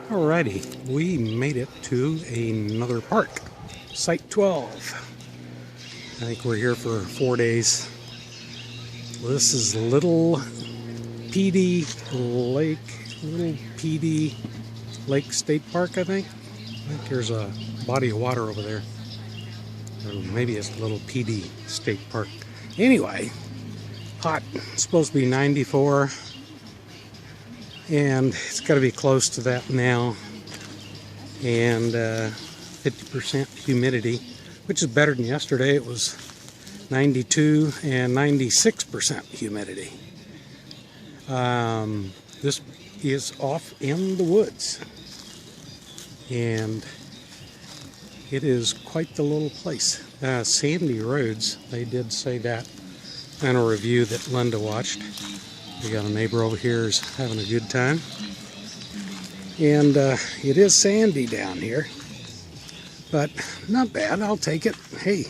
Alrighty, we made it to another park, Site 12. I think we're here for 4 days. This is Little Petey Lake State Park, I think. I think there's a body of water over there. Or maybe it's Little Petey State Park. Anyway, hot. It's supposed to be 94. And it's got to be close to that now. And 50% humidity, which is better than yesterday. It was 92 and 96% humidity. This is off in the woods. And it is quite the little place. Sandy roads, they did say that in a review that Linda watched. We got a neighbor over here who's having a good time. And it is sandy down here, but not bad. I'll take it. Hey,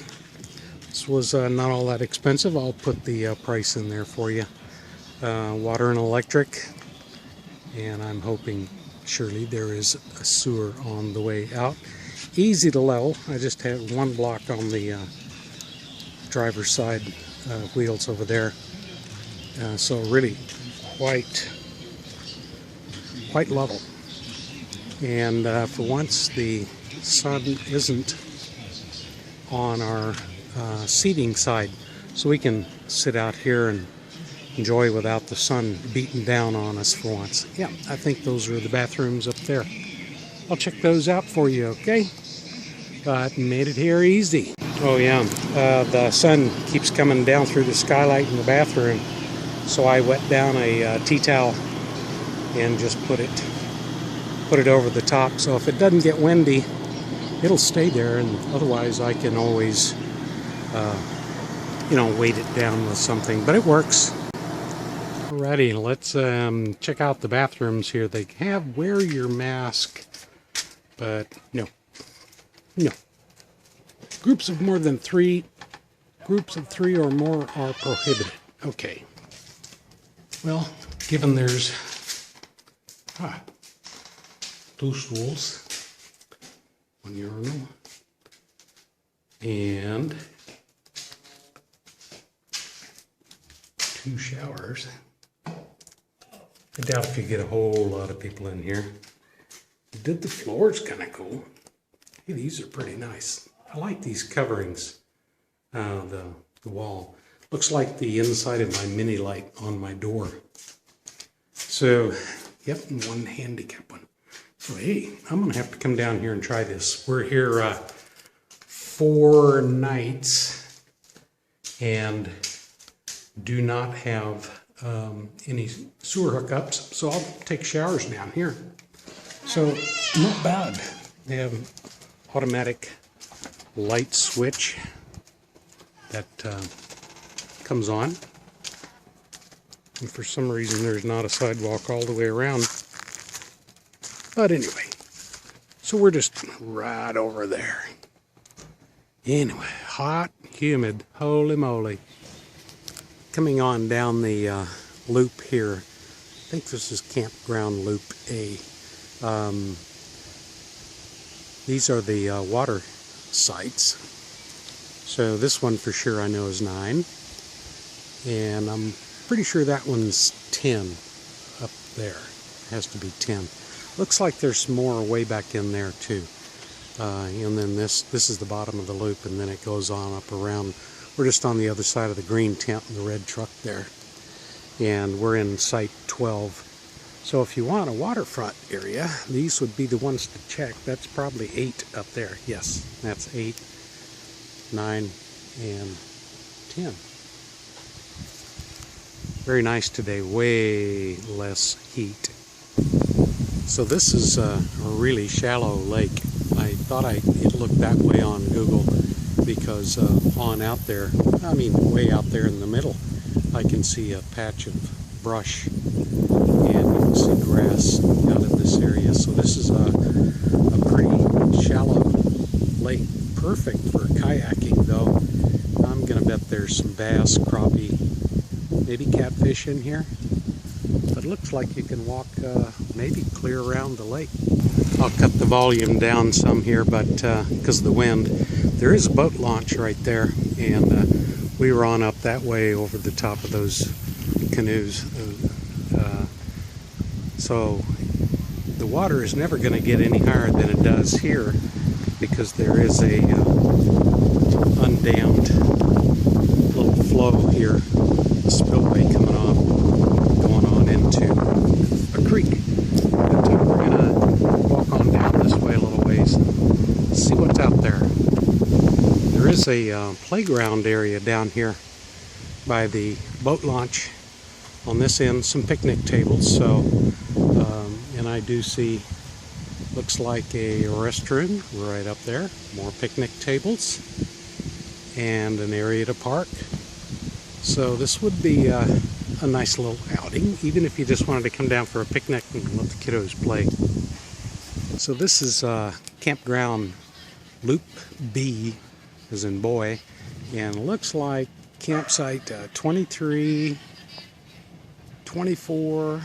this was not all that expensive. I'll put the price in there for you. Water and electric, and I'm hoping surely there is a sewer on the way out. Easy to level. I just had one block on the driver's side wheels over there. So really quite level. And for once the sun isn't on our seating side, so we can sit out here and enjoy without the sun beating down on us for once. Yeah, I think those are the bathrooms up there. I'll check those out for you, okay? But made it here easy. Oh yeah, the sun keeps coming down through the skylight in the bathroom. So I wet down a tea towel and just put it over the top. So if it doesn't get windy, it'll stay there, and otherwise I can always, weight it down with something. But it works. Alrighty, let's check out the bathrooms here. They have wear your mask, but no. Groups of three or more are prohibited. Okay. Well, given there's 2 stools, 1 urinal, and 2 showers, I doubt if you get a whole lot of people in here. The floor's kind of cool. Hey, these are pretty nice. I like these coverings, the wall. Looks like the inside of my mini light on my door. So, yep, and 1 handicap one. So, hey, I'm going to have to come down here and try this. We're here 4 nights and do not have any sewer hookups, so I'll take showers down here. So, not bad. They have automatic light switch that comes on, and for some reason there's not a sidewalk all the way around, but anyway, so we're just right over there. Anyway, hot, humid, holy moly. Coming on down the loop here. I think this is Campground Loop A. These are the water sites. So this one for sure I know is 9. And I'm pretty sure that one's 10 up there. It has to be 10. Looks like there's some more way back in there too. And then this is the bottom of the loop, and then it goes on up around. We're just on the other side of the green tent and the red truck there. And we're in Site 12. So if you want a waterfront area, these would be the ones to check. That's probably 8 up there. Yes, that's 8, 9, and 10. Very nice today, way less heat. So this is a really shallow lake. I thought it looked that way on Google because on out there, way out there in the middle, I can see a patch of brush and you can see grass out in this area. So this is a pretty shallow lake, perfect for kayaking though. I'm gonna bet there's some bass, crappie, maybe catfish in here, but it looks like you can walk maybe clear around the lake. I'll cut the volume down some here, but because of the wind, there is a boat launch right there, and we were on up that way over the top of those canoes. So the water is never going to get any higher than it does here, because there is a undammed little flow here, a spillway coming off, going on into a creek. But we're going to walk on down this way a little ways and see what's out there. There is a playground area down here by the boat launch. On this end, some picnic tables. So, and I do see, looks like a restroom right up there. More picnic tables and an area to park. So this would be a nice little outing, even if you just wanted to come down for a picnic and let the kiddos play. So this is Campground Loop B, as in boy, and it looks like campsite 23, 24,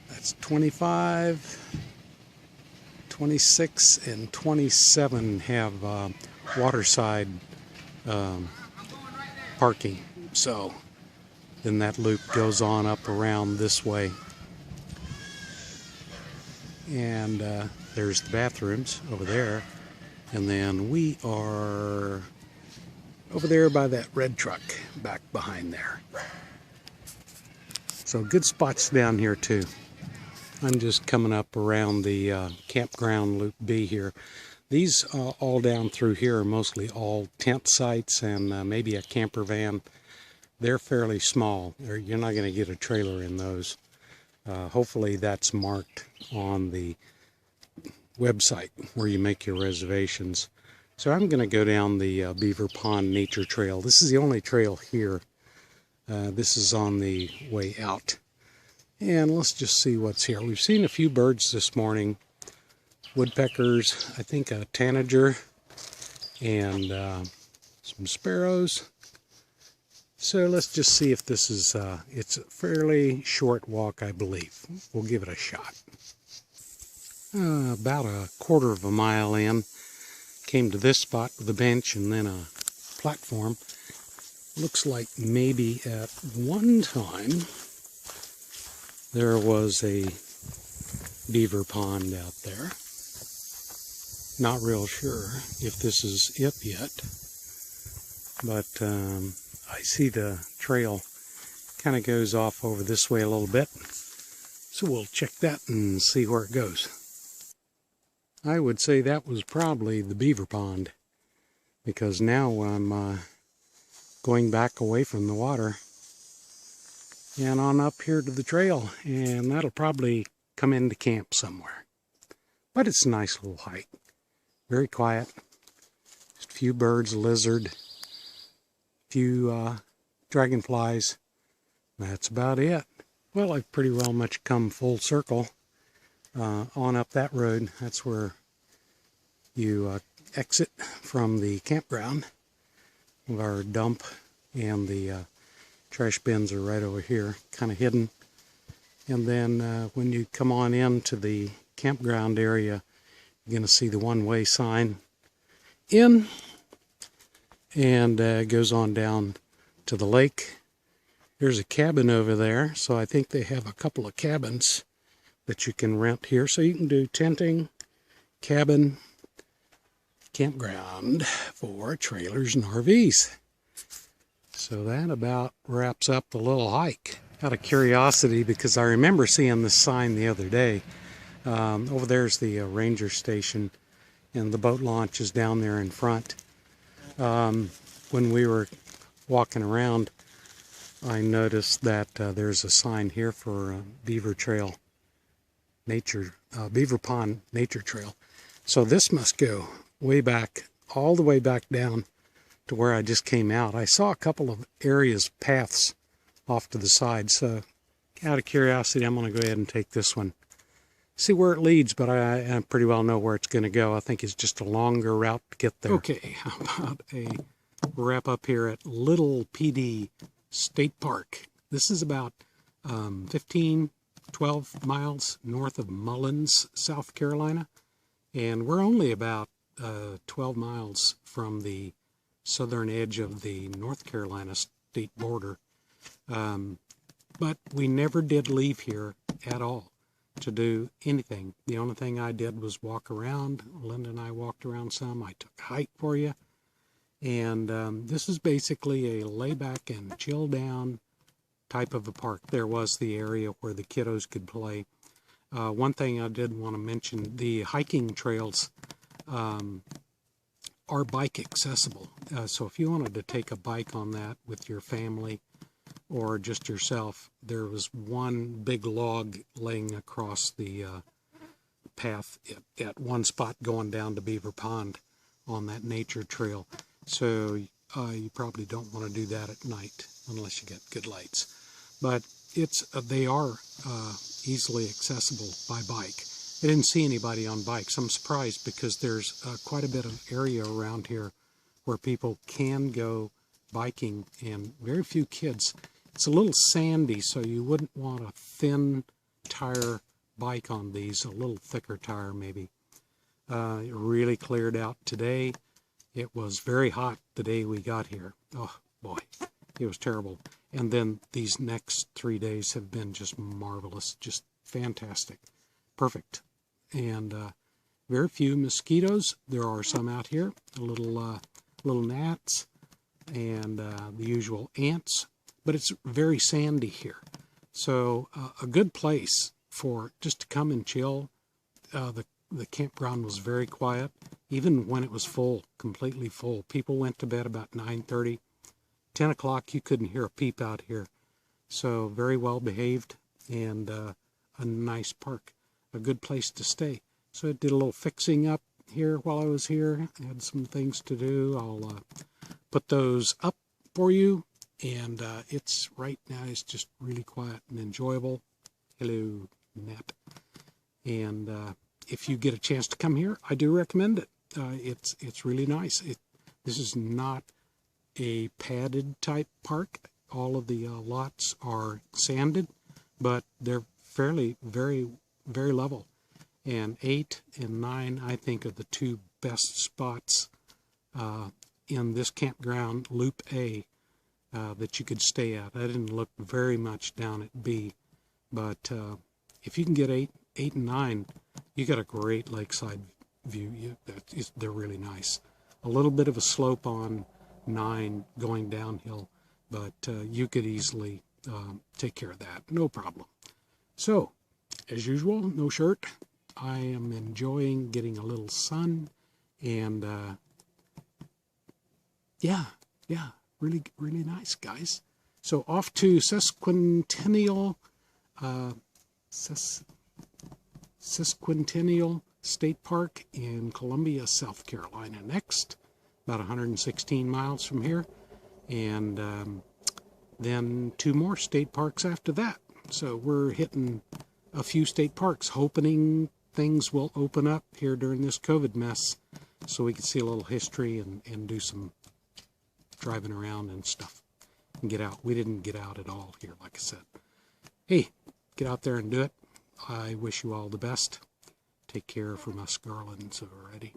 that's 25, 26, and 27 have waterside parking. So then that loop goes on up around this way. And there's the bathrooms over there. And then we are over there by that red truck back behind there. So good spots down here too. I'm just coming up around the Campground Loop B here. These all down through here are mostly all tent sites and maybe a camper van. They're fairly small. You're not going to get a trailer in those. Hopefully that's marked on the website where you make your reservations. So I'm going to go down the Beaver Pond Nature Trail. This is the only trail here. This is on the way out. And let's just see what's here. We've seen a few birds this morning. Woodpeckers, I think a tanager, and some sparrows. So let's just see if this is, it's a fairly short walk, I believe. We'll give it a shot. About a quarter of a mile in, came to this spot with a bench and then a platform. Looks like maybe at one time there was a beaver pond out there. Not real sure if this is it yet, but I see the trail kind of goes off over this way a little bit, so we'll check that and see where it goes. I would say that was probably the beaver pond, because now I'm going back away from the water and on up here to the trail, and that'll probably come into camp somewhere. But it's a nice little hike. Very quiet. Just a few birds, a lizard, a few dragonflies. That's about it. Well, I've pretty well much come full circle on up that road. That's where you exit from the campground. Our dump and the trash bins are right over here, kind of hidden. And then when you come on into the campground area, you're going to see the one-way sign in, and goes on down to the lake. There's a cabin over there, so I think they have a couple of cabins that you can rent here. So you can do tenting, cabin, campground for trailers and RVs. So that about wraps up the little hike. Out of curiosity, because I remember seeing this sign the other day. Over there's the ranger station, and the boat launch is down there in front. When we were walking around, I noticed that there's a sign here for Beaver Trail Nature, Beaver Pond Nature Trail. So this must go way back, all the way back down to where I just came out. I saw a couple of areas, paths off to the side. So out of curiosity, I'm going to go ahead and take this one. See where it leads, but I pretty well know where it's going to go. I think it's just a longer route to get there. Okay, how about a wrap up here at Little PD State Park. This is about 15 12 miles north of Mullins, South Carolina, and we're only about 12 miles from the southern edge of the North Carolina state border. But we never did leave here at all to do anything. The only thing I did was walk around. Linda and I walked around some. I took a hike for you. And this is basically a lay back and chill down type of a park. There was the area where the kiddos could play. One thing I did want to mention, the hiking trails are bike accessible. So if you wanted to take a bike on that with your family or just yourself, there was one big log laying across the path at one spot going down to Beaver Pond on that nature trail. So you probably don't want to do that at night unless you get good lights. But they are easily accessible by bike. I didn't see anybody on bikes. I'm surprised because there's quite a bit of area around here where people can go biking and very few kids. It's a little sandy, so you wouldn't want a thin tire bike on these, a little thicker tire maybe. It really cleared out today. It was very hot the day we got here. Oh boy, it was terrible. And then these next 3 days have been just marvelous, just fantastic, perfect. And very few mosquitoes. There are some out here, little gnats, and the usual ants. But it's very sandy here, so a good place for just to come and chill. The campground was very quiet, even when it was full, completely full. People went to bed about 9:30. 10 o'clock, you couldn't hear a peep out here. So very well behaved and a nice park, a good place to stay. So I did a little fixing up here while I was here. I had some things to do. I'll put those up for you. And it's right now, it's just really quiet and enjoyable. Hello, Nat. And if you get a chance to come here, I do recommend it. It's really nice. This is not a padded type park. All of the lots are sanded, but they're fairly very level. And 8 and 9, I think, are the two best spots in this campground, Loop A, that you could stay at. I didn't look very much down at B, but if you can get 8 and 9, you got a great lakeside view. They're really nice. A little bit of a slope on 9 going downhill, but you could easily take care of that, no problem. So, as usual, no shirt. I am enjoying getting a little sun, and yeah, really nice, guys. So off to Sesquicentennial State Park in Columbia, South Carolina next, about 116 miles from here, and then 2 more state parks after that. So we're hitting a few state parks, hoping things will open up here during this COVID mess so we can see a little history and do some driving around and stuff and get out. We didn't get out at all here, like I said. Hey, get out there and do it. I wish you all the best. Take care from us Garlands already.